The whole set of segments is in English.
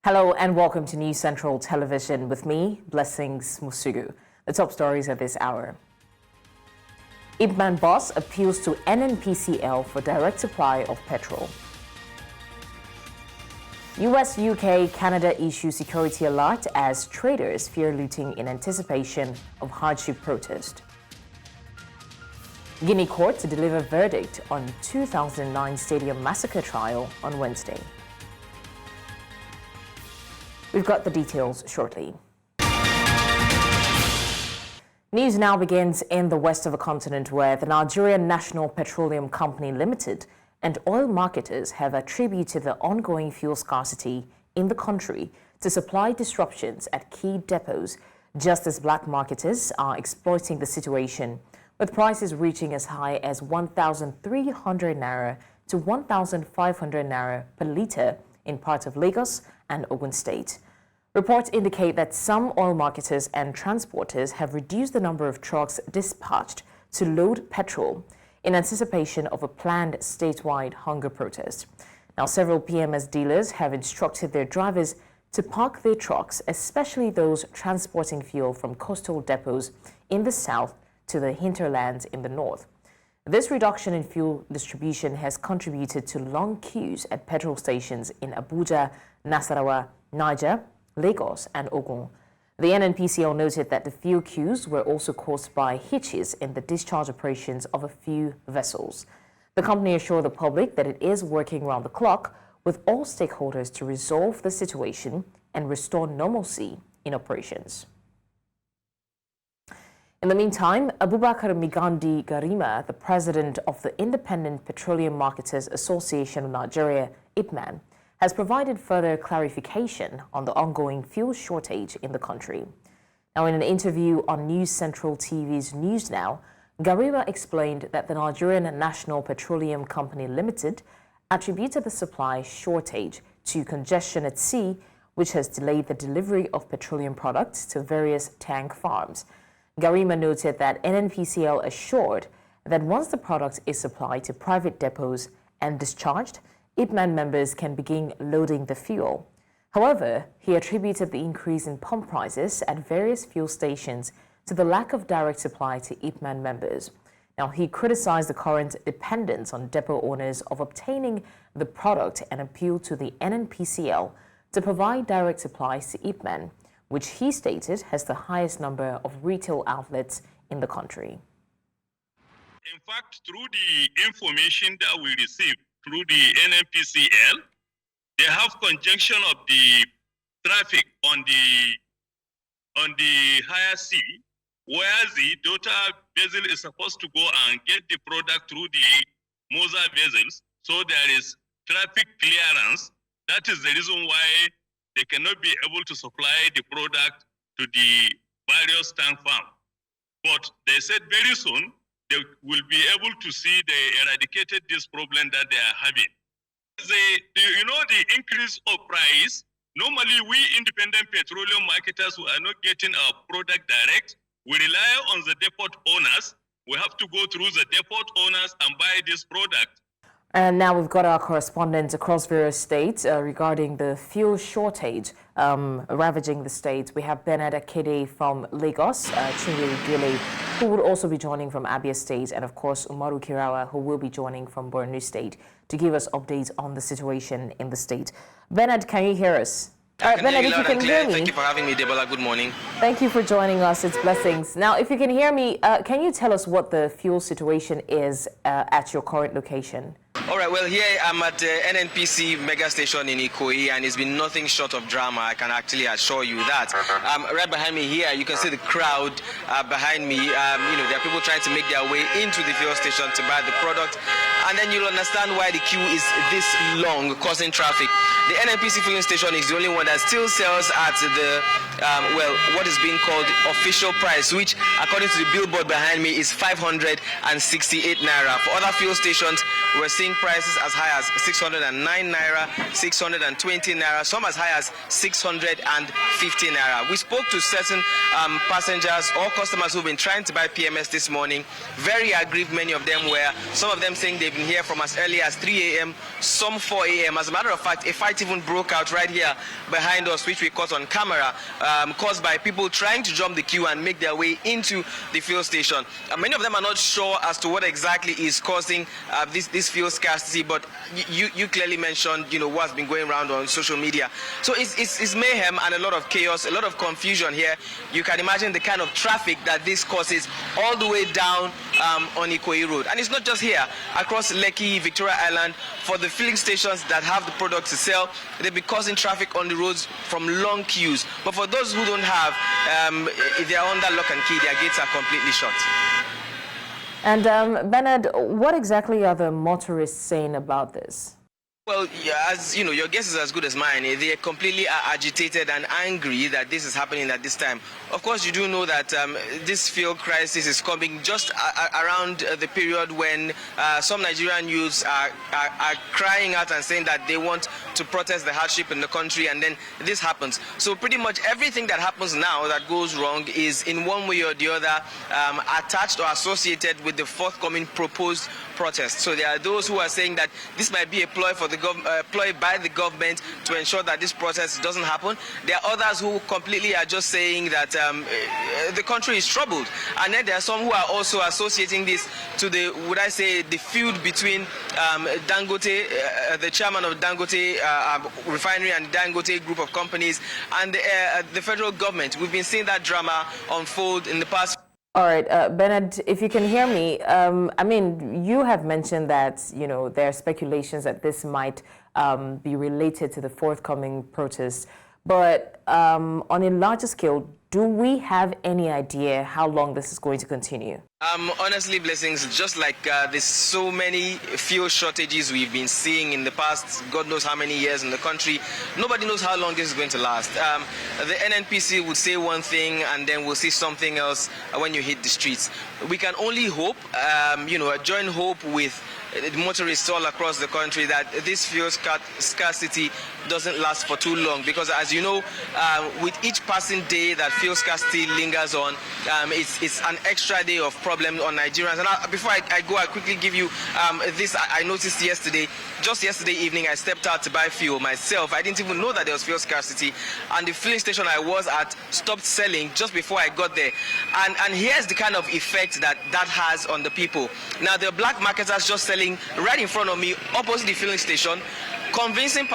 Hello and welcome to News Central Television with me, Blessings Mosugu. The top stories at this hour. Ipman boss appeals to NNPCL for direct supply of petrol. US, UK, Canada issue security alert as traders fear looting in anticipation of hardship protest. Guinea court to deliver verdict on 2009 stadium massacre trial on Wednesday. We've got the details shortly. News now begins in the west of the continent, where the Nigerian National Petroleum Company Limited and oil marketers have attributed the ongoing fuel scarcity in the country to supply disruptions at key depots, just as black marketers are exploiting the situation, with prices reaching as high as 1,300 naira to 1,500 naira per litre in parts of Lagos and Ogun State. Reports indicate that some oil marketers and transporters have reduced the number of trucks dispatched to load petrol in anticipation of a planned statewide hunger protest. Now, several PMS dealers have instructed their drivers to park their trucks, especially those transporting fuel from coastal depots in the south to the hinterlands in the north. This reduction in fuel distribution has contributed to long queues at petrol stations in Abuja, Nasarawa, Niger, Lagos, and Ogun. The NNPCL noted that the fuel queues were also caused by hitches in the discharge operations of a few vessels. The company assured the public that it is working round the clock with all stakeholders to resolve the situation and restore normalcy in operations. In the meantime, Abubakar Migandi Garima, the president of the Independent Petroleum Marketers Association of Nigeria, IPMAN, has provided further clarification on the ongoing fuel shortage in the country. Now, in an interview on News Central TV's News Now, Garima explained that the Nigerian National Petroleum Company Limited attributed the supply shortage to congestion at sea, which has delayed the delivery of petroleum products to various tank farms. Garima noted that NNPCL assured that once the product is supplied to private depots and discharged, IPMAN members can begin loading the fuel. However, he attributed the increase in pump prices at various fuel stations to the lack of direct supply to IPMAN members. Now, he criticized the current dependence on depot owners of obtaining the product and appealed to the NNPCL to provide direct supplies to IPMAN, which he stated has the highest number of retail outlets in the country. In fact, through the information that we received through the NNPCL, they have conjunction of the traffic on the higher sea, where the daughter vessel is supposed to go and get the product through the mother vessels. So there is traffic clearance. That is the reason why they cannot be able to supply the product to the various tank farms. But they said very soon they will be able to see they eradicated this problem that they are having. The increase of price, normally we independent petroleum marketers who are not getting our product direct, we rely on the depot owners. We have to go through the depot owners and buy this product. And now we've got our correspondents across various states regarding the fuel shortage ravaging the states. We have Bernard Akede from Lagos, Chinwe Gile, who will also be joining from Abia State, and of course Umaru Kirawa, who will be joining from Borno State to give us updates on the situation in the state. Bernard, can you hear us? Bernard, if you can hear me. Thank you for having me, Debola. Good morning. Thank you for joining us. It's Blessings. Now, if you can hear me, can you tell us what the fuel situation is at your current location? All right, well, here I'm at the NNPC mega station in Ikoyi, and it's been nothing short of drama, I can actually assure you that. Right behind me here, you can see the crowd behind me. There are people trying to make their way into the fuel station to buy the product, and then you'll understand why the queue is this long, causing traffic. The NNPC filling station is the only one that still sells at the, what is being called official price, which, according to the billboard behind me, is 568 naira. For other fuel stations, we're seeing prices as high as 609 naira, 620 naira, some as high as 650 naira. We spoke to certain passengers or customers who've been trying to buy PMS this morning. Very aggrieved, many of them were. Some of them saying they've They've been here from as early as 3 a.m., some 4 a.m. As a matter of fact, a fight even broke out right here behind us, which we caught on camera, caused by people trying to jump the queue and make their way into the fuel station. Many of them are not sure as to what exactly is causing this fuel scarcity, but you clearly mentioned, what's been going around on social media. So it's mayhem and a lot of chaos, a lot of confusion here. You can imagine the kind of traffic that this causes all the way down on Ikoyi Road. And it's not just here. Across Lekki, Victoria Island, for the filling stations that have the product to sell, they'll be causing traffic on the roads from long queues. But for those who don't have, if they are under lock and key, their gates are completely shut. And Bernard, what exactly are the motorists saying about this? Well, yeah, as you know, your guess is as good as mine. They are completely agitated and angry that this is happening at this time. Of course, you do know that this fuel crisis is coming just around the period when some Nigerian youths are crying out and saying that they want to protest the hardship in the country, and then this happens. So pretty much everything that happens now that goes wrong is in one way or the other attached or associated with the forthcoming proposed protest. So there are those who are saying that this might be a ploy for the ploy by the government to ensure that this protest doesn't happen. There are others who completely are just saying that the country is troubled, and then there are some who are also associating this to the, would I say, the feud between Dangote, the chairman of Dangote refinery and Dangote group of companies, and the federal government. We've been seeing that drama unfold in the past. All right, Bernard, if you can hear me, I mean, you have mentioned that, there are speculations that this might be related to the forthcoming protests. But on a larger scale, do we have any idea how long this is going to continue? Honestly, Blessings, just like there's so many fuel shortages we've been seeing in the past, God knows how many years in the country, nobody knows how long this is going to last. The NNPC would say one thing and then we'll see something else when you hit the streets. We can only hope, join hope with motorists all across the country that this fuel scarcity doesn't last for too long, because as you know, with each passing day that fuel scarcity lingers on, it's an extra day of problem on Nigerians. And before I go, I'll quickly give you this. I noticed yesterday, just yesterday evening, I stepped out to buy fuel myself. I didn't even know that there was fuel scarcity, and the filling station I was at stopped selling just before I got there. And here's the kind of effect that has on the people. Now, the black marketers just selling right in front of me, opposite the filling station, convincing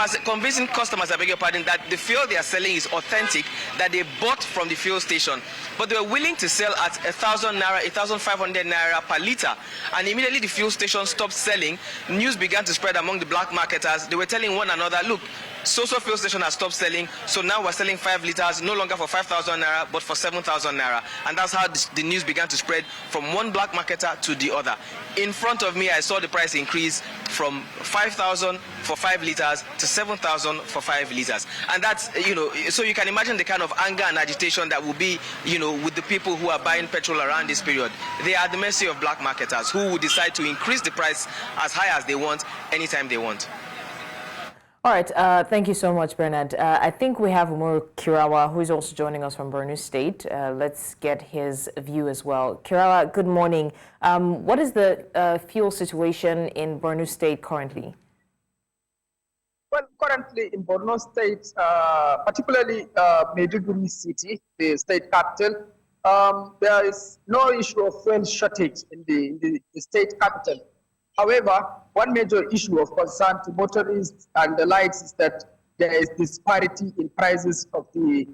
customers, I beg your pardon, that the fuel they are selling is authentic, that they bought from the fuel station. But they were willing to sell at 1,000 naira, 1,500 naira per liter. And immediately the fuel station stopped selling. News began to spread among the black marketers. They were telling one another, look, so-so fuel station has stopped selling, so now we're selling 5 liters, no longer for 5,000 naira, but for 7,000 naira. And that's how the news began to spread from one black marketer to the other. In front of me, I saw the price increase from 5,000 for 5 liters to 7,000 for 5 liters. And that's, so you can imagine the kind of anger and agitation that will be, with the people who are buying petrol around this period. They are at the mercy of black marketers who will decide to increase the price as high as they want, anytime they want. All right, thank you so much, Bernard. I think we have Umar Kirawa, who is also joining us from Borno State. Let's get his view as well. Kirawa, good morning. What is the fuel situation in Borno State currently? Well, currently in Borno State, particularly Maiduguri City, the state capital, there is no issue of fuel shortage in the state capital. However, one major issue of concern to motorists and the likes is that there is disparity in prices of the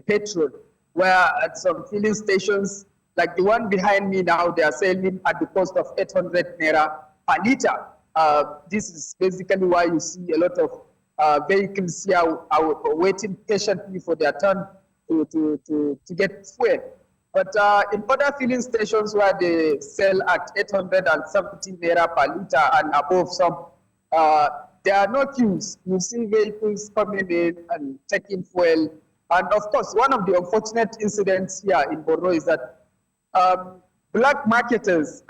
petrol, where at some filling stations, like the one behind me now, they are selling at the cost of 800 naira per liter. This is basically why you see a lot of vehicles here are waiting patiently for their turn to get fuel. But in other filling stations where they sell at 870 naira per liter and above some, there are no queues. You see vehicles coming in and taking fuel. And of course, one of the unfortunate incidents here in Borno is that black marketers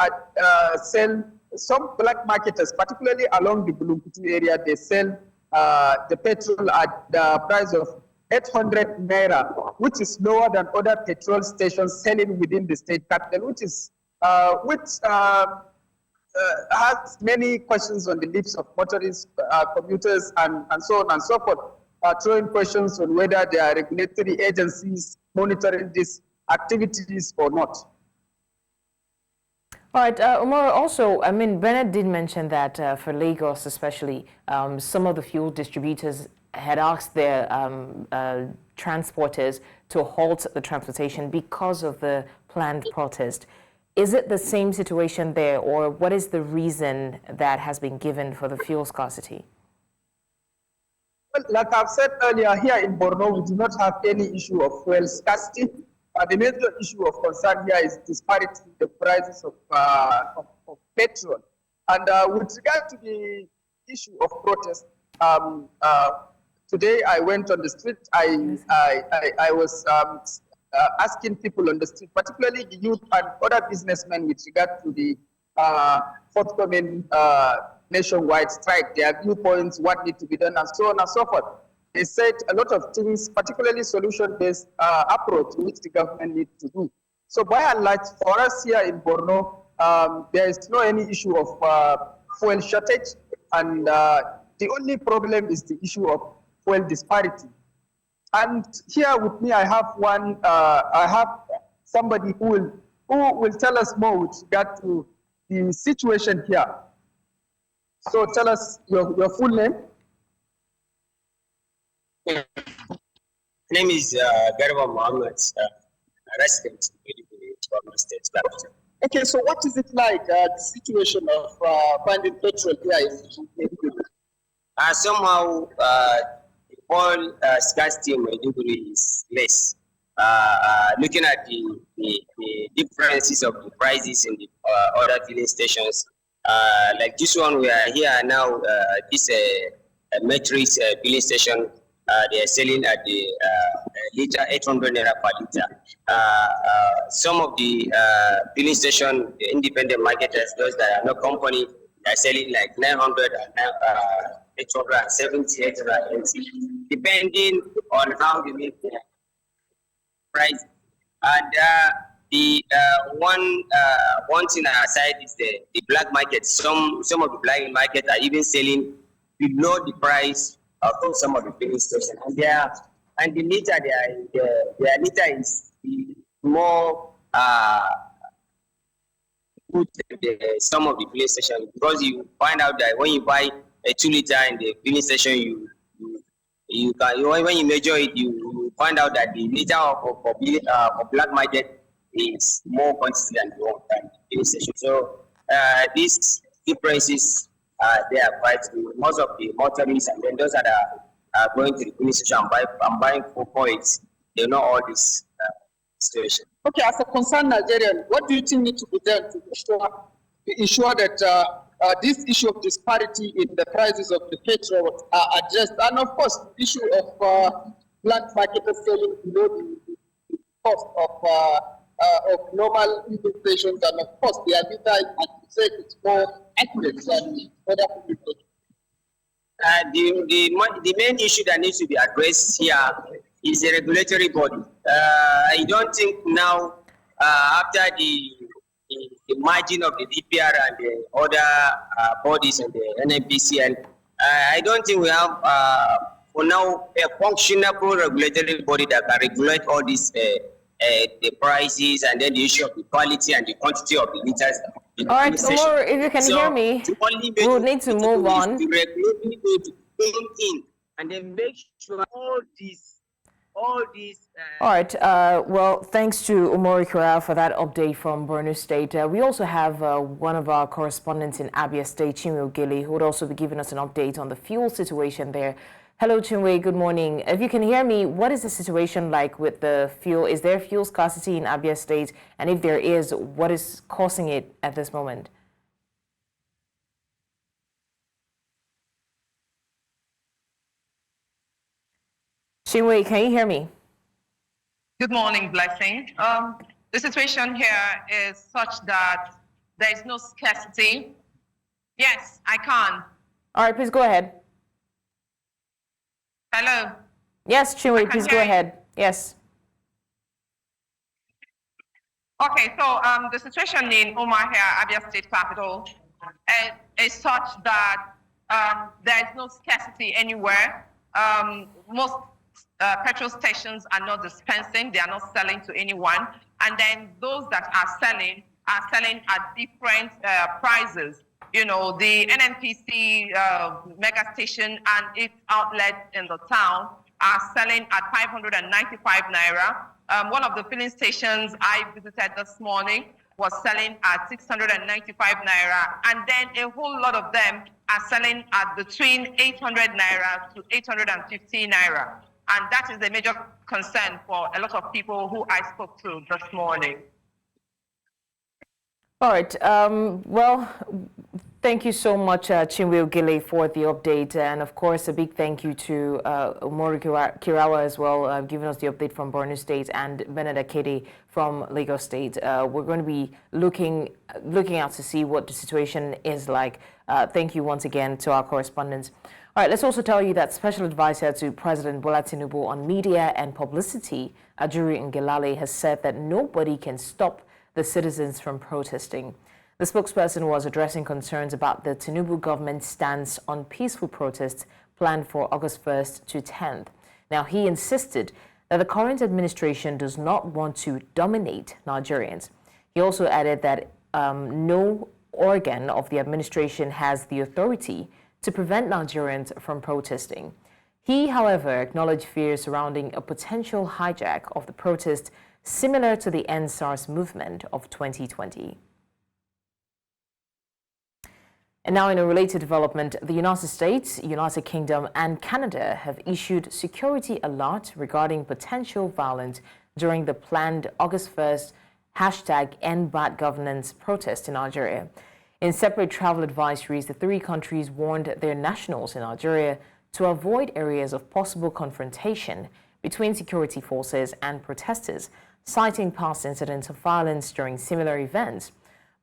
sell, some black marketers, particularly along the Bulunkutu area, they sell the petrol at the price of 800 naira, which is lower than other petrol stations selling within the state capital, which has many questions on the lips of motorists, commuters, and so on and so forth, throwing questions on whether there are regulatory agencies monitoring these activities or not. All right, Umar, also, I mean, Bernard did mention that for Lagos especially, some of the fuel distributors had asked their transporters to halt the transportation because of the planned protest. Is it the same situation there, or what is the reason that has been given for the fuel scarcity? Well, like I've said earlier, here in Borno, we do not have any issue of fuel scarcity. The major issue of concern here is disparity in the prices of petrol. And with regard to the issue of protest, today I went on the street. I was asking people on the street, particularly the youth and other businessmen, with regard to the forthcoming nationwide strike, their viewpoints, what needs to be done, and so on and so forth. They said a lot of things, particularly solution-based approach, which the government needs to do. So by and large, for us here in Borno, there is no any issue of fuel shortage, and the only problem is the issue of fuel disparity. And here with me, I have somebody who will tell us more with regard to the situation here. So tell us your full name. My name is Garba Mohammed, resident in the State Capital. Okay, so what is it like, the situation of finding petrol here in somehow, the oil scarcity in Maiduguri is less. Looking at the differences of the prices in the other filling stations, like this one, we are here now, this Matrix filling station, they are selling at the liter 800 naira per liter. Some of the filling station, the independent marketers, those that are not company, they are selling like 900 and 870, 880, depending on how they make their price. And the one thing aside is the black market. Some of the black market are even selling below the price of some of the filling stations, and the liter their liter is more good than some of the filling stations, because you find out that when you buy a 2 liter in the filling station, you can, when you measure it, you find out that the liter of black market is more quantity than the filling station. So these differences. They are quite most of the motorists, and then those that are going to the filling station and buying for points, they know all this situation. Okay, as a concerned Nigerian, what do you think needs to be done to ensure that this issue of disparity in the prices of the petrol are addressed? And of course, the issue of black marketers selling below the cost of normal filling stations, and of course, the liter, as you said, it's more accurate than other people. The main issue that needs to be addressed here is a regulatory body. I don't think now, after the merging of the DPR and the other bodies and the NNPCL, I don't think we have for now a functional regulatory body that can regulate all these the prices, and then the issue of the quality and the quantity of the liters. All right, Umar, if you can hear me, we'll need to move on. The regulatory body to come in and then make sure all these. All right. Well, thanks to Umar Kura for that update from Borno State. We also have one of our correspondents in Abia State, Chinwe Ogele, who would also be giving us an update on the fuel situation there. Hello, Chinwe. Good morning. If you can hear me, what is the situation like with the fuel? Is there fuel scarcity in Abia State? And if there is, what is causing it at this moment? Chinwe, can you hear me? Good morning, Blessing. The situation here is such that there is no scarcity. Yes, I can. All right, please go ahead. Hello. Yes, Chinwe, please go ahead. Yes. Okay, so the situation in Umar here, Abia State Capital, is such that there is no scarcity anywhere. Most petrol stations are not dispensing, they are not selling to anyone. And then those that are selling at different prices. You know, the NNPC mega station and its outlet in the town are selling at 595 naira. One of the filling stations I visited this morning was selling at 695 naira. And then a whole lot of them are selling at between 800 naira to 850 naira. And that is a major concern for a lot of people who I spoke to this morning. All right. Well, thank you so much, Chinwe Ogile, for the update. And of course, a big thank you to Umoru Kirawa as well, giving us the update from Borno State, and Benedict Kede from Lagos State. We're going to be looking out to see what the situation is like. Thank you once again to our correspondents. All right, let's also tell you that Special Advisor to President Bola Tinubu on Media and Publicity, Ajuri Ngelale, has said that nobody can stop the citizens from protesting. The spokesperson was addressing concerns about the Tinubu government's stance on peaceful protests planned for August 1st to 10th. Now, he insisted that the current administration does not want to dominate Nigerians. He also added that no organ of the administration has the authority to prevent Nigerians from protesting. He, however, acknowledged fears surrounding a potential hijack of the protest similar to the End SARS movement of 2020. And now in a related development, the United States, United Kingdom and Canada have issued security alert regarding potential violence during the planned August 1st #endbadgovernance protest in Nigeria. In separate travel advisories, the three countries warned their nationals in Nigeria to avoid areas of possible confrontation between security forces and protesters, citing past incidents of violence during similar events.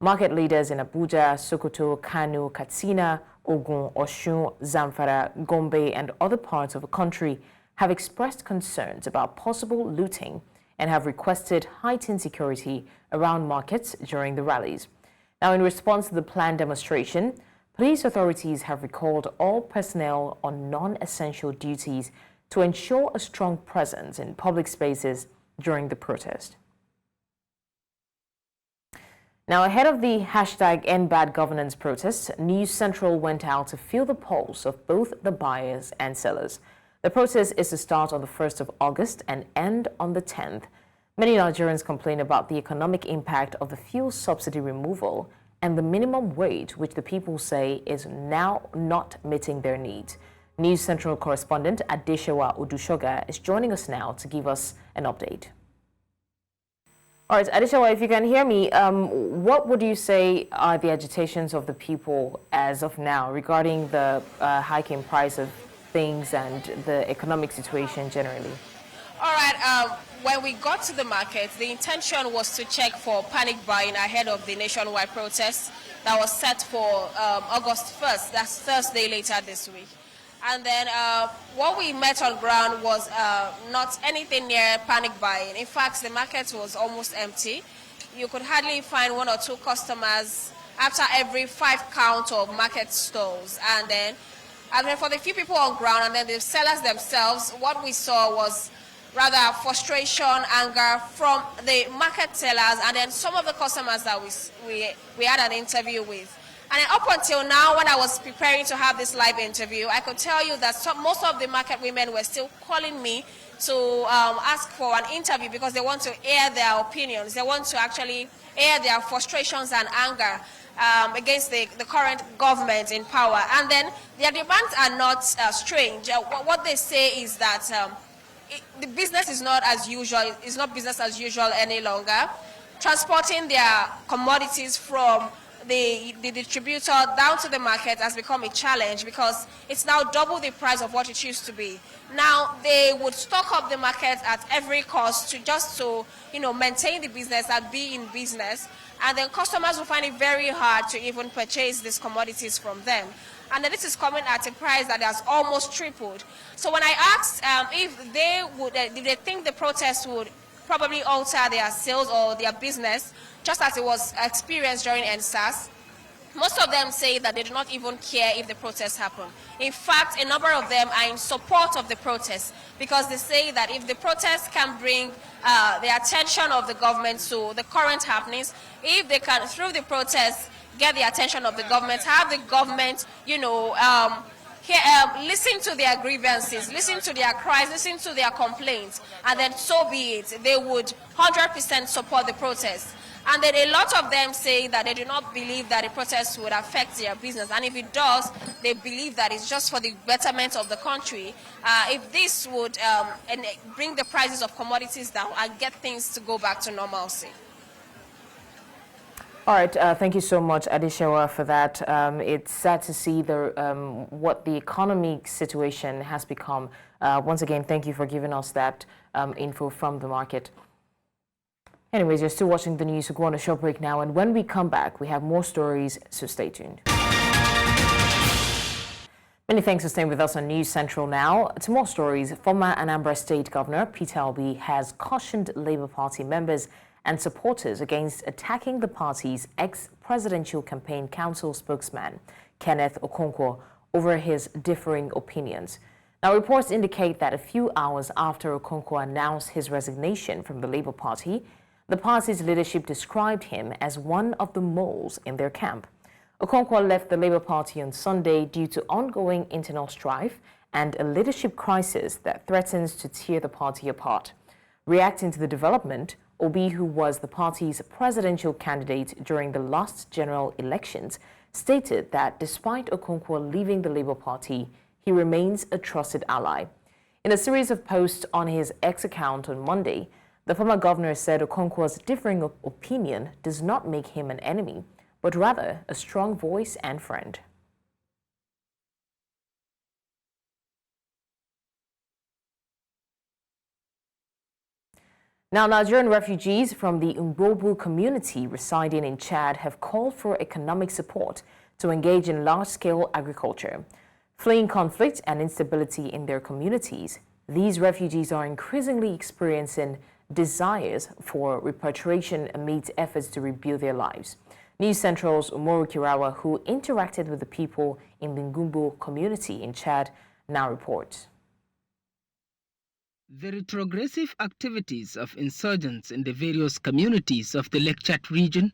Market leaders in Abuja, Sokoto, Kano, Katsina, Ogun, Osun, Zamfara, Gombe, and other parts of the country have expressed concerns about possible looting and have requested heightened security around markets during the rallies. Now, in response to the planned demonstration, police authorities have recalled all personnel on non-essential duties to ensure a strong presence in public spaces during the protest. Now, ahead of the #endbadgovernance protests, News Central went out to feel the pulse of both the buyers and sellers. The protest is to start on the 1st of August and end on the 10th. Many Nigerians complain about the economic impact of the fuel subsidy removal and the minimum wage, which the people say is now not meeting their needs. News Central correspondent Adesewa Odusoga is joining us now to give us an update. All right, Adesewa, if you can hear me, what would you say are the agitations of the people as of now regarding the hiking price of things and the economic situation generally? All right, when we got to the market, the intention was to check for panic buying ahead of the nationwide protest that was set for August 1st, that's Thursday later this week. And then what we met on ground was not anything near panic buying. In fact, the market was almost empty. You could hardly find one or two customers after every 5 count of market stalls. And then for the few people on ground and then the sellers themselves, what we saw was rather frustration, anger from the market sellers and then some of the customers that we had an interview with. And then up until now, when I was preparing to have this live interview, I could tell you that most of the market women were still calling me to ask for an interview because they want to air their opinions. They want to actually air their frustrations and anger against the current government in power. And then their demands are not strange. What they say is that the business is not as usual. It's not business as usual any longer. Transporting their commodities from the distributor down to the market has become a challenge because it's now double the price of what it used to be. Now they would stock up the market at every cost just to maintain the business and be in business, and then customers will find it very hard to even purchase these commodities from them. And then this is coming at a price that has almost tripled. So when I asked if they would, did they think the protest would probably alter their sales or their business, just as it was experienced during NSAS, Most of them say that they do not even care if the protests happen. In fact, a number of them are in support of the protests because they say that if the protests can bring the attention of the government to the current happenings, if they can, through the protests, get the attention of the government, have the government, listen to their grievances, listen to their cries, listen to their complaints, and then so be it. They would 100% support the protests. And then a lot of them say that they do not believe that the protests would affect their business. And if it does, they believe that it's just for the betterment of the country. If this would bring the prices of commodities down and get things to go back to normalcy. All right, thank you so much, Adesewa, for that. It's sad to see what the economic situation has become. Once again, thank you for giving us that info from the market. Anyways, you're still watching the news. We'll go on a short break now, and when we come back, we have more stories, so stay tuned. Many thanks for staying with us on News Central now. To more stories, former Anambra State Governor Peter Obi has cautioned Labour Party members and supporters against attacking the party's ex-presidential campaign council spokesman, Kenneth Okonkwo, over his differing opinions. Now, reports indicate that a few hours after Okonkwo announced his resignation from the Labour Party, the party's leadership described him as one of the moles in their camp. Okonkwo left the Labour Party on Sunday due to ongoing internal strife and a leadership crisis that threatens to tear the party apart. Reacting to the development, Obi, who was the party's presidential candidate during the last general elections, stated that despite Okonkwo leaving the Labour Party, he remains a trusted ally. In a series of posts on his X account on Monday, the former governor said Okonkwo's differing opinion does not make him an enemy, but rather a strong voice and friend. Now, Nigerian refugees from the Mbobu community residing in Chad have called for economic support to engage in large-scale agriculture. Fleeing conflict and instability in their communities, these refugees are increasingly experiencing desires for repatriation amid efforts to rebuild their lives. News Central's Umoru Kirawa, who interacted with the people in the Ngumbo community in Chad, now reports. The retrogressive activities of insurgents in the various communities of the Lake Chad region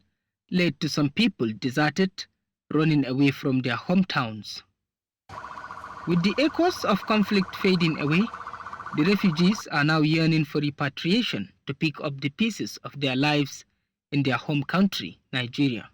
led to some people deserted, running away from their hometowns. With the echoes of conflict fading away, the refugees are now yearning for repatriation to pick up the pieces of their lives in their home country, Nigeria.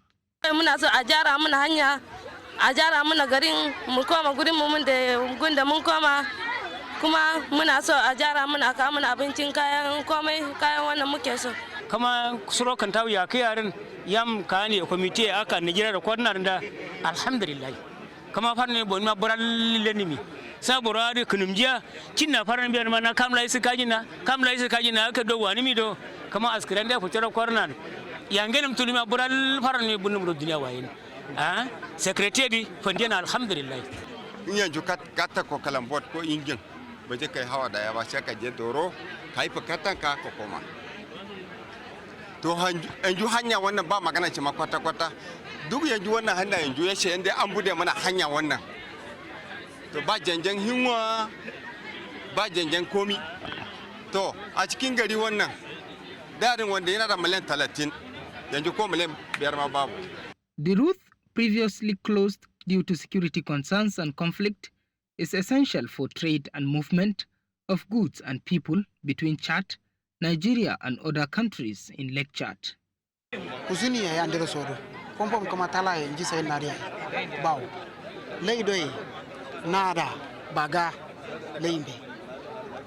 Kama suro kan tawo ya kayarin yam kani komite aka Nigeria da kwarnar da alhamdulillah kama farne bon ma boral lenimi sabura da kunumjiya cinna faran biyar mana kamla isi kajina aka do wani mi do kama askiran da fitar kwarnar yangenim tulima boral faran ne bunum do duniya wayin secretary fandena alhamdulillah yanzu kata ko kalambot ko ingin ba je kai hawa da ya ba sai ka je doro kai fakatan ka ko koma to yanzu hanya wannan ba magana ce ma kwata duk yanzu wannan hanya yanzu ya ce inda an bude mana hanya wannan to ba janjan hinwa ba janjan komi to a cikin gari wannan darin wanda yana da miliyan 30 yanzu ko miliyan 5 ma babu. The route, previously closed due to security concerns and conflict, is essential for trade and movement of goods and people between Chad, Nigeria and other countries in Lake Chad. Kuzini ya ndero sodo. Kompom kama tala ya njisa ya naria. Bao. Leidoi. Nada. Baga. Leimbe.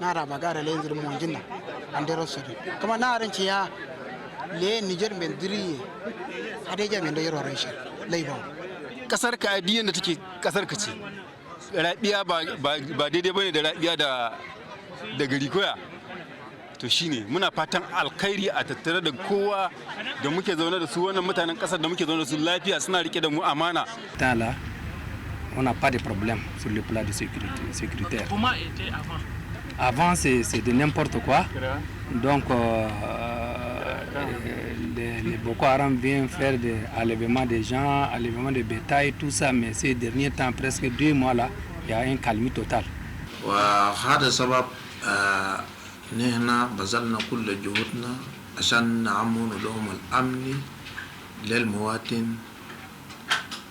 Nada baga da lenzir monjina. Ndero sodo. Kama naren ya le Niger mendiri. Hadeja mendo yoro resha. Leibao. Kasar ka adiyan da take kasar ka ce. Rabiya ba daidai bane da rabiya da gari koya. To shine muna fatan alkhairi a tattare da kowa da muke zaune da su wannan mutanen kasar da muke zaune da su lafiya suna rike da mu amana. Là, on n'a pas de problème sur le plan de sécuritaire. Comment était avant? Avant c'est de n'importe quoi. Donc Les Boko Haram viennent faire des enlèvements des gens, enlèvements de bétail, tout ça, mais ces derniers temps, presque 2 mois là, il y a un calme total. وهذا سبب نحن بذلنا كل جهودنا عشان نعمل لهم الأمن للمواطن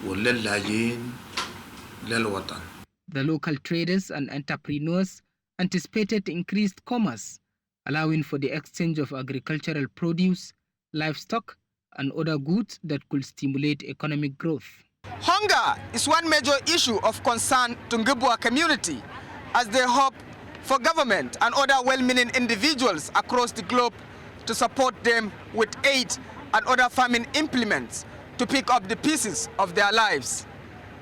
وللاجئين للوطن. The local traders and entrepreneurs anticipated increased commerce, allowing for the exchange of agricultural produce, livestock, and other goods that could stimulate economic growth. Hunger is one major issue of concern to Ngubwa community, as they hope for government and other well-meaning individuals across the globe to support them with aid and other farming implements to pick up the pieces of their lives.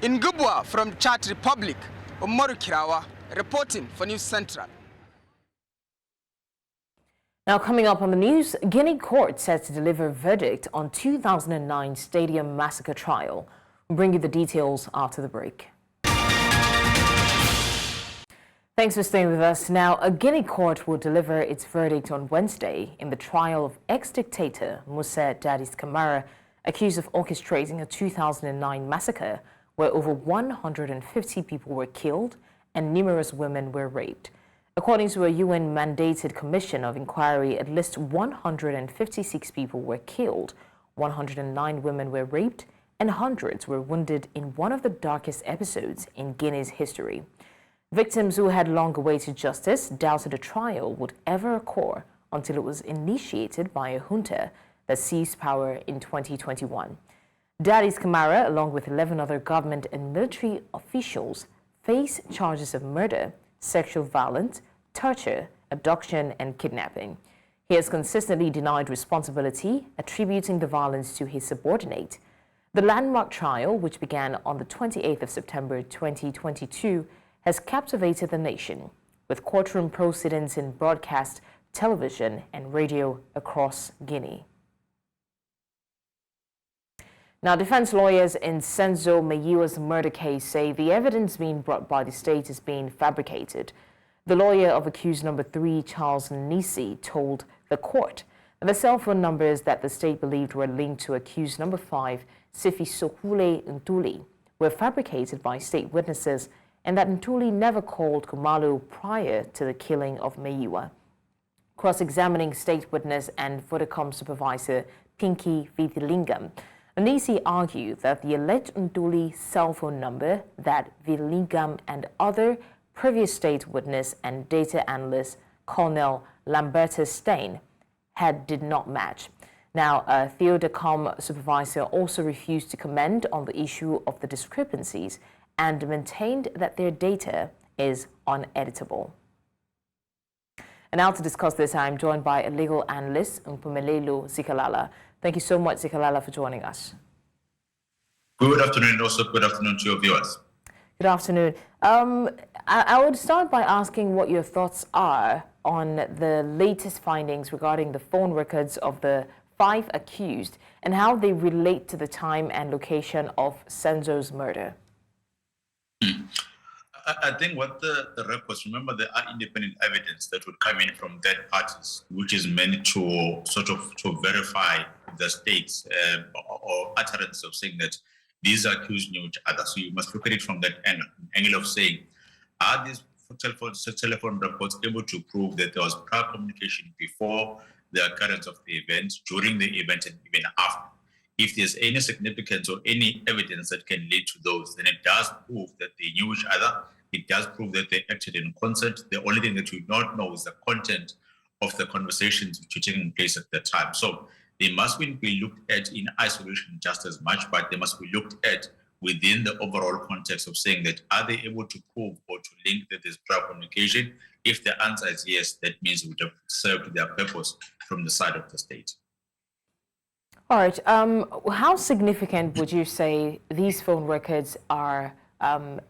In Ngubwa from Chad Republic, Umaru Kirawa reporting for News Central. Now coming up on the news, Guinea court set to deliver verdict on 2009 stadium massacre trial. We'll bring you the details after the break. Thanks for staying with us. Now, a Guinea court will deliver its verdict on Wednesday in the trial of ex-dictator Moussa Dadis Camara, accused of orchestrating a 2009 massacre where over 150 people were killed and numerous women were raped. According to a UN-mandated commission of inquiry, at least 156 people were killed, 109 women were raped, and hundreds were wounded in one of the darkest episodes in Guinea's history. Victims who had long awaited justice doubted a trial would ever occur until it was initiated by a junta that seized power in 2021. Dadis Camara, along with 11 other government and military officials, face charges of murder, sexual violence, torture, abduction, and kidnapping. He has consistently denied responsibility, attributing the violence to his subordinate. The landmark trial, which began on the 28th of September 2022, has captivated the nation, with courtroom proceedings in broadcast, television, and radio across Guinea. Now, defense lawyers in Senzo Meyiwa's murder case say the evidence being brought by the state is being fabricated. The lawyer of accused number 3, Charles Nisi, told the court that the cell phone numbers that the state believed were linked to accused number 5, Sifisokule Ntuli, were fabricated by state witnesses, and that Ntuli never called Kumalo prior to the killing of Meyiwa. Cross-examining state witness and Vodacom supervisor Pinky Vidilingam, Nisi argued that the alleged Ntuli cell phone number that Vidilingam and other previous state witness and data analyst Colonel Lambertus Stein did not match. Now, Theodacom supervisor also refused to comment on the issue of the discrepancies and maintained that their data is uneditable. And now to discuss this, I'm joined by a legal analyst, Mpumelelo Zikalala. Thank you so much, Zikalala, for joining us. Good afternoon, and also good afternoon to your viewers. Good afternoon. I would start by asking what your thoughts are on the latest findings regarding the phone records of the 5 accused and how they relate to the time and location of Senzo's murder. I think what the records, remember, there are independent evidence that would come in from third parties, which is meant to sort of to verify the state's or utterance of saying that these accused knew each other. So you must look at it from that angle of saying, are these telephone records able to prove that there was prior communication before the occurrence of the event, during the event, and even after? If there's any significance or any evidence that can lead to those, then it does prove that they knew each other. It does prove that they acted in concert. The only thing that you don't know is the content of the conversations which were taking place at that time. So they must be looked at in isolation just as much, but they must be looked at within the overall context of saying that, are they able to prove or to link that there's prior communication? If the answer is yes, that means it would have served their purpose from the side of the state. All right. How significant would you say these phone records are as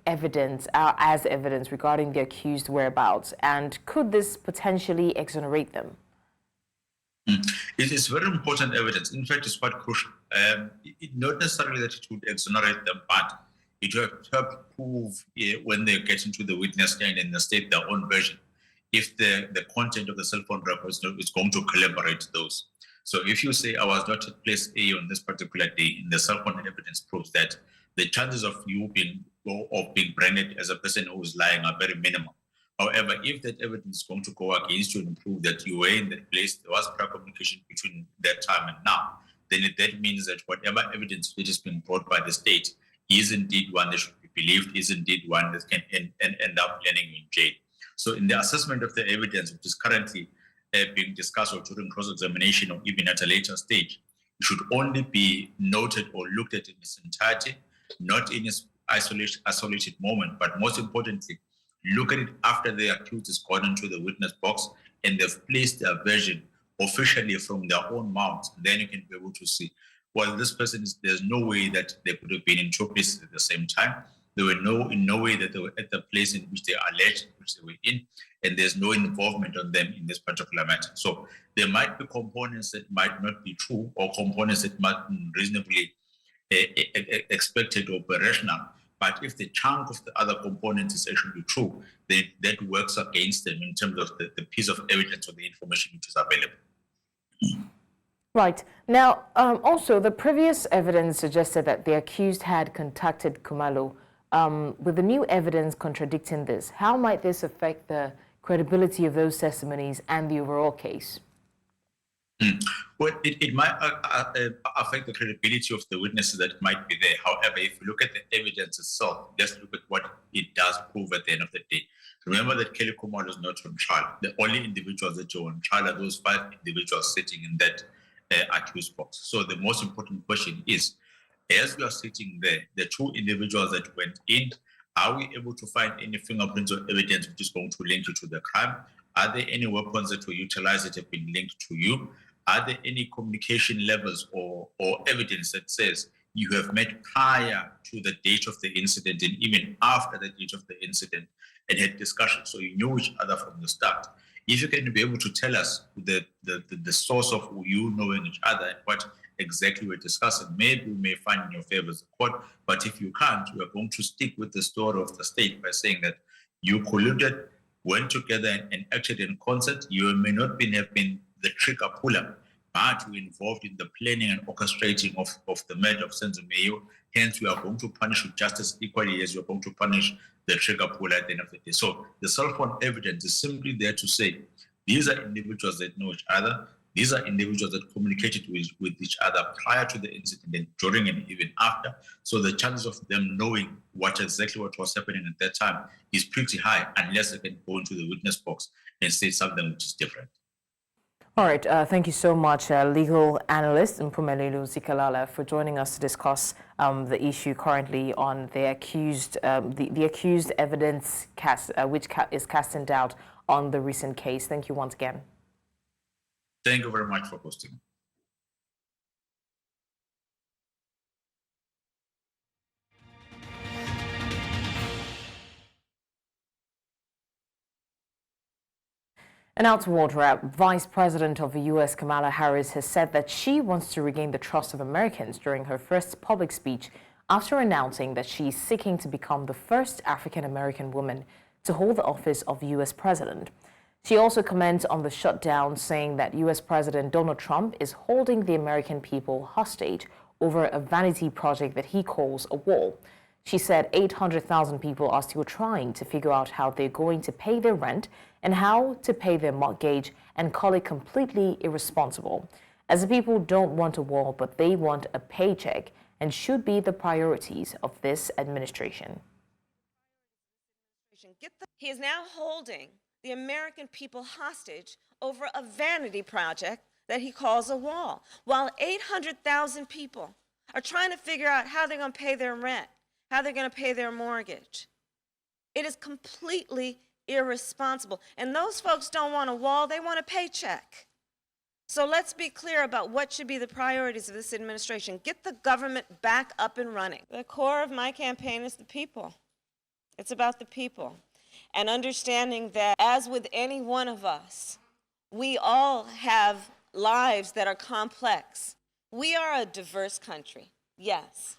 evidence regarding the accused whereabouts, and could this potentially exonerate them? It is very important evidence. In fact, it's quite crucial. Not necessarily that it would exonerate them, but it will help prove when they get into the witness stand and they state their own version, if the content of the cell phone records is going to collaborate those. So if you say I was not at place A on this particular day, the cell phone evidence proves that the chances of you being branded as a person who is lying are very minimal. However, if that evidence is going to go against you and prove that you were in that place, there was prior communication between that time and now, then that means that whatever evidence which has been brought by the state is indeed one that should be believed, is indeed one that can end up landing in jail. So in the assessment of the evidence, which is currently being discussed or during cross-examination or even at a later stage, it should only be noted or looked at in its entirety, not in its isolated moment, but most importantly, look at it after the accused has gone into the witness box and they've placed their version officially from their own mouths. Then you can be able to see, well, this person there's no way that they could have been in two places at the same time. There were in no way that they were at the place in which they are alleged, which they were in, and there's no involvement on them in this particular matter. So there might be components that might not be true, or components that might be reasonably expected or be rational. But if the chunk of the other components is actually true, then that works against them in terms of the piece of evidence or the information which is available. Right. Now, also, the previous evidence suggested that the accused had contacted Khumalo. With the new evidence contradicting this, how might this affect the credibility of those testimonies and the overall case? Well, it might affect the credibility of the witnesses that might be there. However, if you look at the evidence itself, just look at what it does prove at the end of the day. Remember that Kelly Khumalo is not on trial. The only individuals that are on trial are those 5 individuals sitting in that accused box. So the most important question is, as we are sitting there, the 2 individuals that went in, are we able to find any fingerprints or evidence which is going to link you to the crime? Are there any weapons that were utilized that have been linked to you? Are there any communication levels or evidence that says you have met prior to the date of the incident and even after the date of the incident and had discussions, so you knew each other from the start? If you can be able to tell us the source of you knowing each other and what exactly we're discussing, maybe we may find in your favor as a court. But if you can't, we are going to stick with the story of the state by saying that you colluded, went together and acted in concert. You may not have been the trigger puller, but you involved in the planning and orchestrating of the murder of Senzo Meyiwa. Hence, we are going to punish you just as equally as you're going to punish the trigger puller at the end of the day. So the cell phone evidence is simply there to say these are individuals that know each other. These are individuals that communicated with each other prior to the incident and during and even after. So the chances of them knowing what was happening at that time is pretty high, unless they can go into the witness box and say something which is different. All right. Thank you so much, legal analyst Mpumelelo Zikalala, for joining us to discuss the issue currently on the accused evidence which is casting doubt on the recent case. Thank you once again. Thank you very much for hosting. And now to World Wrap. Vice President of the U.S. Kamala Harris has said that she wants to regain the trust of Americans during her first public speech after announcing that she is seeking to become the first African-American woman to hold the office of U.S. President. She also comments on the shutdown, saying that U.S. President Donald Trump is holding the American people hostage over a vanity project that he calls a wall. She said 800,000 people are still trying to figure out how they're going to pay their rent and how to pay their mortgage, and call it completely irresponsible, as the people don't want a wall, but they want a paycheck and should be the priorities of this administration. He is now holding the American people hostage over a vanity project that he calls a wall, while 800,000 people are trying to figure out how they're going to pay their rent, how they're going to pay their mortgage. It is completely irresponsible. And those folks don't want a wall, they want a paycheck. So let's be clear about what should be the priorities of this administration. Get the government back up and running. The core of my campaign is the people. It's about the people. And understanding that, as with any one of us, we all have lives that are complex. We are a diverse country, yes.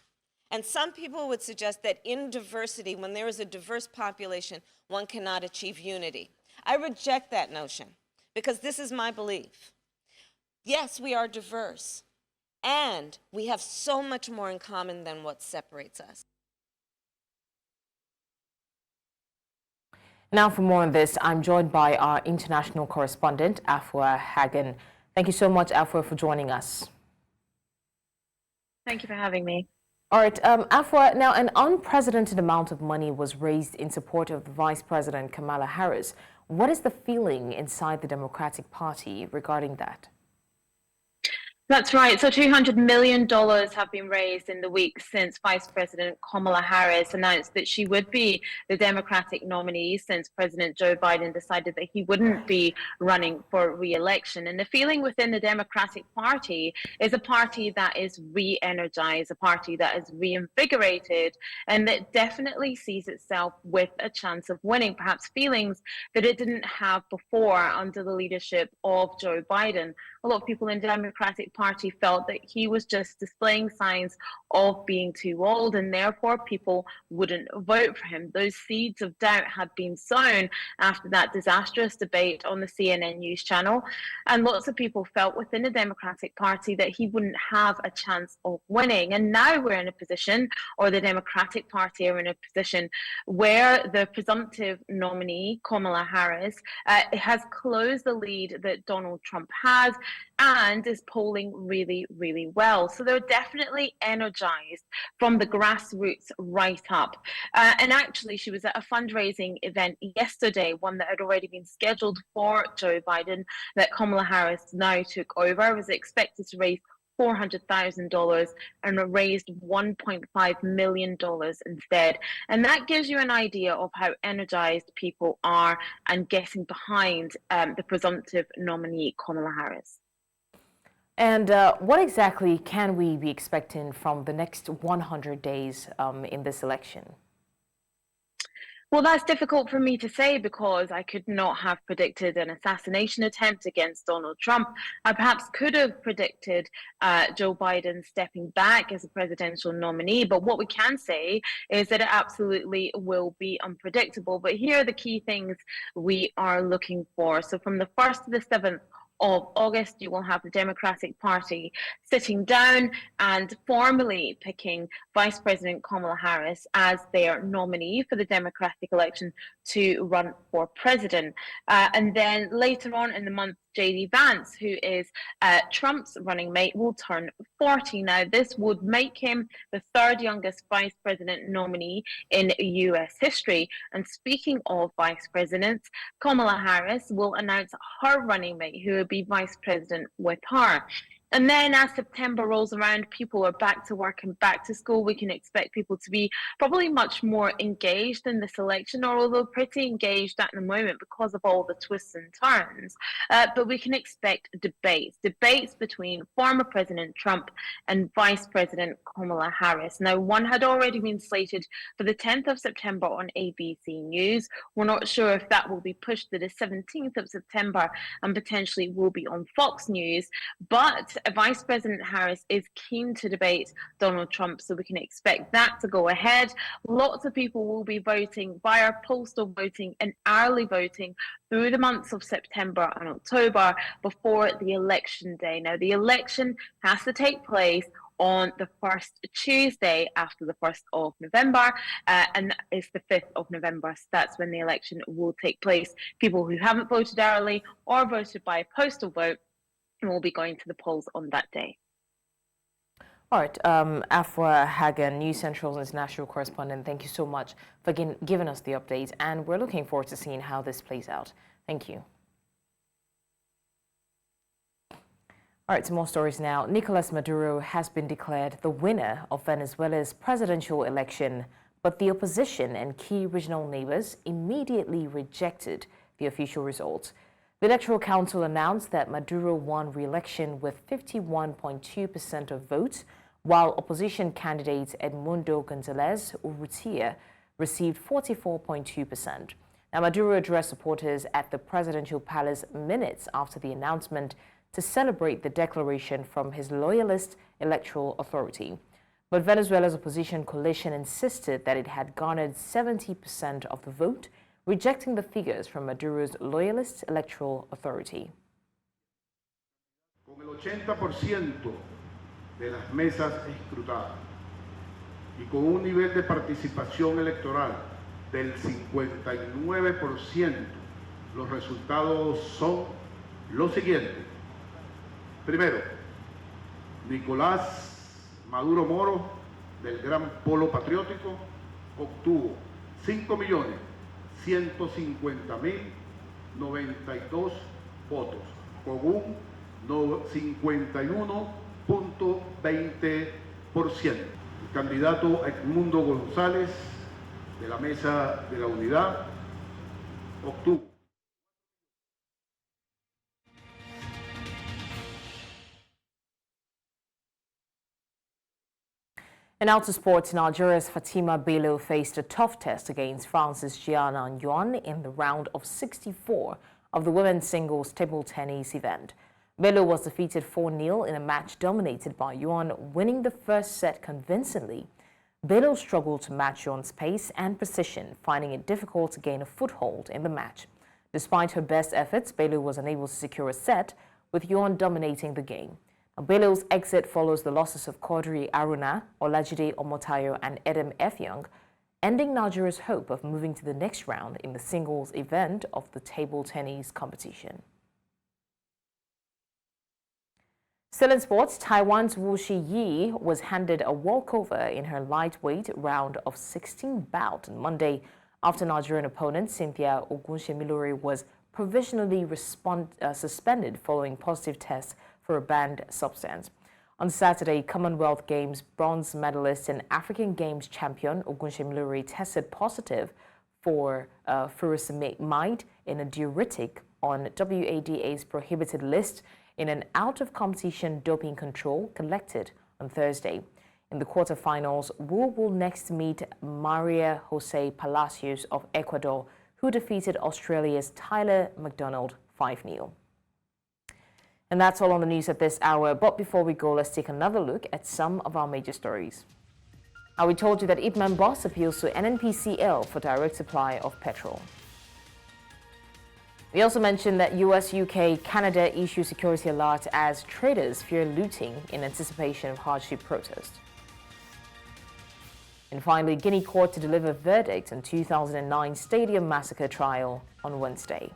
And some people would suggest that in diversity, when there is a diverse population, one cannot achieve unity. I reject that notion, because this is my belief. Yes, we are diverse, and we have so much more in common than what separates us. Now for more on this, I'm joined by our international correspondent, Afua Hagen. Thank you so much, Afua, for joining us. Thank you for having me. All right, Afua, now an unprecedented amount of money was raised in support of Vice President Kamala Harris. What is the feeling inside the Democratic Party regarding that? That's right. So $200 million have been raised in the week since Vice President Kamala Harris announced that she would be the Democratic nominee since President Joe Biden decided that he wouldn't be running for re-election. And the feeling within the Democratic Party is a party that is re-energized, a party that is reinvigorated, and that definitely sees itself with a chance of winning, perhaps feelings that it didn't have before under the leadership of Joe Biden. A lot of people in the Democratic Party felt that he was just displaying signs of being too old, and therefore people wouldn't vote for him. Those seeds of doubt had been sown after that disastrous debate on the CNN news channel, and lots of people felt within the Democratic Party that he wouldn't have a chance of winning. And now we're in a position, or the Democratic Party are in a position, where the presumptive nominee, Kamala Harris, has closed the lead that Donald Trump has, and is polling really, really well. So they're definitely energized from the grassroots right up. And actually, she was at a fundraising event yesterday, one that had already been scheduled for Joe Biden, that Kamala Harris now took over. Was expected to raise $400,000 and raised $1.5 million instead. And that gives you an idea of how energized people are and getting behind the presumptive nominee, Kamala Harris. And what exactly can we be expecting from the next 100 days in this election? Well, that's difficult for me to say because I could not have predicted an assassination attempt against Donald Trump. I perhaps could have predicted Joe Biden stepping back as a presidential nominee, but what we can say is that it absolutely will be unpredictable. But here are the key things we are looking for. So from the 1st to the 7th of August, you will have the Democratic Party sitting down and formally picking Vice President Kamala Harris as their nominee for the Democratic election to run for president. And then later on in the month, J.D. Vance, who is Trump's running mate, will turn 40. Now, this would make him the third youngest vice president nominee in U.S. history. And speaking of vice presidents, Kamala Harris will announce her running mate, who will be vice president with her. And then as September rolls around, people are back to work and back to school. We can expect people to be probably much more engaged in this election, or although pretty engaged at the moment because of all the twists and turns. But we can expect debates between former President Trump and Vice President Kamala Harris. Now, one had already been slated for the 10th of September on ABC News. We're not sure if that will be pushed to the 17th of September and potentially will be on Fox News. But Vice President Harris is keen to debate Donald Trump, so we can expect that to go ahead. Lots of people will be voting via postal voting and early voting through the months of September and October before the election day. Now, the election has to take place on the first Tuesday after the 1st of November, and it's the 5th of November. So that's when the election will take place. People who haven't voted early or voted by a postal vote will be going to the polls on that day. All right, Afua Hagen, News Central's international correspondent, thank you so much for giving us the update, and we're looking forward to seeing how this plays out. Thank you. All right, to more stories now. Nicolas Maduro has been declared the winner of Venezuela's presidential election, but the opposition and key regional neighbors immediately rejected the official results. The Electoral Council announced that Maduro won re-election with 51.2% of votes, while opposition candidate Edmundo González Urrutia received 44.2%. Now, Maduro addressed supporters at the presidential palace minutes after the announcement to celebrate the declaration from his loyalist electoral authority. But Venezuela's opposition coalition insisted that it had garnered 70% of the vote, rejecting the figures from Maduro's loyalist electoral authority. Con El 80% de las mesas escrutadas y con un nivel de participación electoral del 59%, los resultados son los siguientes. Primero, Nicolás Maduro Moro, del Gran Polo Patriótico, obtuvo 5.150.092 votos, con un 51.20%. El candidato Edmundo González, de la Mesa de la Unidad, obtuvo. In outer sports, Nigeria's Fatima Bello faced a tough test against France's Gianna Yuan in the round of 64 of the women's singles table tennis event. Bello was defeated 4-0 in a match dominated by Yuan, winning the first set convincingly. Bello struggled to match Yuan's pace and precision, finding it difficult to gain a foothold in the match. Despite her best efforts, Bello was unable to secure a set, with Yuan dominating the game. Bello's exit follows the losses of Quadri Aruna, Olajide Omotayo and Edem Effiong, ending Nigeria's hope of moving to the next round in the singles event of the table tennis competition. Still in sports, Taiwan's Wu Shiyi was handed a walkover in her lightweight round of 16 bout on Monday after Nigerian opponent Cynthia Ogunshemilori was provisionally suspended following positive tests for a banned substance. On Saturday, Commonwealth Games bronze medalist and African Games champion Ogunshemilori tested positive for furosemide in a diuretic on WADA's prohibited list in an out-of-competition doping control collected on Thursday. In the quarterfinals, Wu will next meet Maria Jose Palacios of Ecuador, who defeated Australia's Tyler McDonald 5-0. And that's all on the news at this hour. But before we go, let's take another look at some of our major stories. We told you that Ipman boss appeals to NNPCL for direct supply of petrol. We also mentioned that US, UK, Canada issue security alert as traders fear looting in anticipation of hardship protest. And finally, Guinea court to deliver verdict on 2009 stadium massacre trial on Wednesday.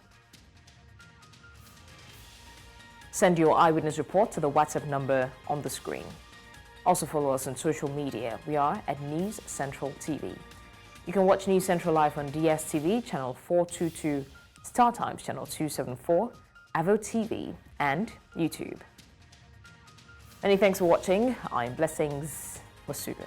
Send your eyewitness report to the WhatsApp number on the screen. Also follow us on social media. We are at News Central TV. You can watch News Central live on DSTV channel 422, Star Times channel 274, Avo TV and YouTube. Many thanks for watching. I'm Blessings Mosugu.